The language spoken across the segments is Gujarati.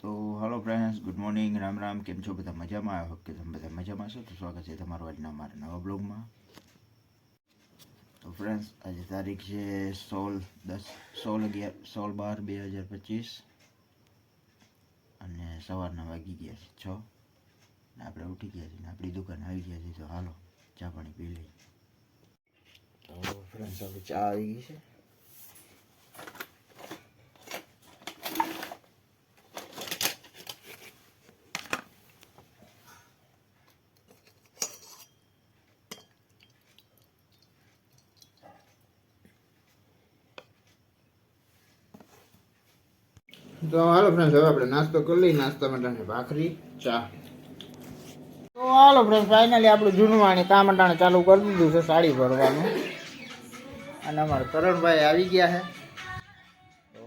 તો hello friends, good morning, Ram Ram. કેમ છો બધા? મજામાં? આવ્યો કે તમે બધા મજામાં છો? તો સ્વાગત છે તમારું આજના મારા નવા બ્લોગમાં. તો ફ્રેન્ડ્સ, આજે તારીખ છે 16/11/2025 અને સવારના વાગી ગયા છે 6 ને આપણે ઉઠી ગયા છીએ ને આપણી દુકાન આવી ગયા છીએ. તો હાલો ચા પાણી પી લઈએ. તો ફ્રેન્ડ્સ, આપણે ચા આવી ગઈ છે. તો હાલો ફ્રેન્ડ્સ, હવે આપણે નાસ્તો કરી લઈએ. નાસ્તા માટે ભાખરી ચા. તો હાલો ફ્રેન્ડ્સ, ફાઇનલી આપણું જૂનવાણી કામ અટાણે ચાલુ કરી દીધું છે, સાડી ભરવાનું. અને અમારા કરણભાઈ આવી ગયા છે. તો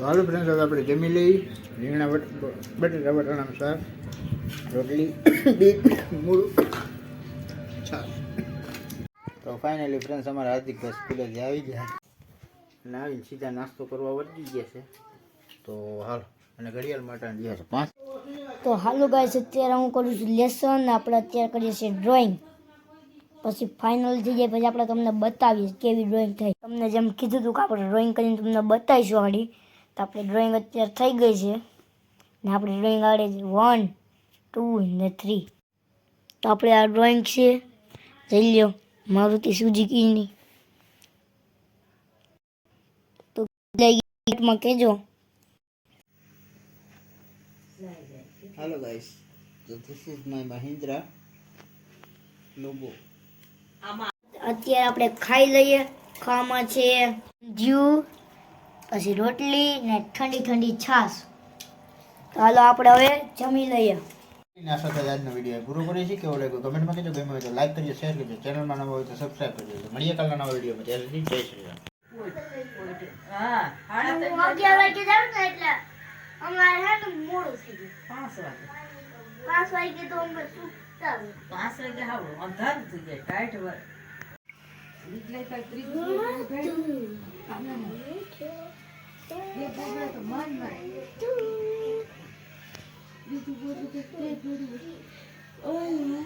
હાલો ફ્રેન્ડ્સ, હવે આપણે જમી લઈએ. રીંગણા બટેટા વટાણાનું શાક, રોટલી, મૂળું, છાશ. તો ફાઇનલી ફ્રેન્ડ્સ, અમારા હાર્દિકભાઈ સ્કૂલેથી આવી ગયા અને આવીને સીધા નાસ્તો કરવા વધી ગયા છે. તો હાલ અને ઘડિયાળ માટે ગયા છે 5. તો હાલો ગાઈસ, અત્યારે હું કરું છું લેસન. આપણે અત્યારે કરીએ છીએ ડ્રોઈંગ. પછી ફાઇનલ થઈ જાય પછી આપણે તમને બતાવીએ કેવી ડ્રોઈંગ થઈ. તમને જેમ કીધું હતું કે આપણે ડ્રોઈંગ કરીને તમને બતાવીશું આગળ. તો આપણે ડ્રોઈંગ અત્યારે થઈ ગઈ છે ને આપણે ડ્રોઈંગ આવડે છે 1, 2 ને 3. તો આપણે આ ડ્રોઈંગ છે, જઈ લ્યો, મારુતિ સુઝુકીની. તો ગીતમાં કહેજો. Hello guys, so this is my Mahindra logo. અત્યારે આપણે ખાઈ લઈએ. ખાવામાં છે જ્યુ, પછી રોટલી ને ઠંડી ઠંડી છાશ. તો હાલો આપણે હવે જમી લઈએ. આશા થાય આજનો વિડીયો પૂરો કરીએ છીએ. કેવો લાગ્યો કમેન્ટમાં કહેજો. ગમ્યો હોય તો લાઈક કરજો, શેર કરજો, ચેનલમાં નવા હોય તો સબસ્ક્રાઈબ કરજો. તો મળીએ કાલના નવા વિડીયોમાં. ત્યારે જય શ્રી રામ. હા, 11 વાગે જાવ ને એટલે અમારે હે ને મોડું થઈ ગયું. 5 વાગે તો અમે સુતા. 5 વાગે આવો અંધારું થઈ જાય ટાઈટ વર એટલે કઈ ત્રીજું એ બોલે તો મન મરે બીજું બોલું તો તે બોલું ઓય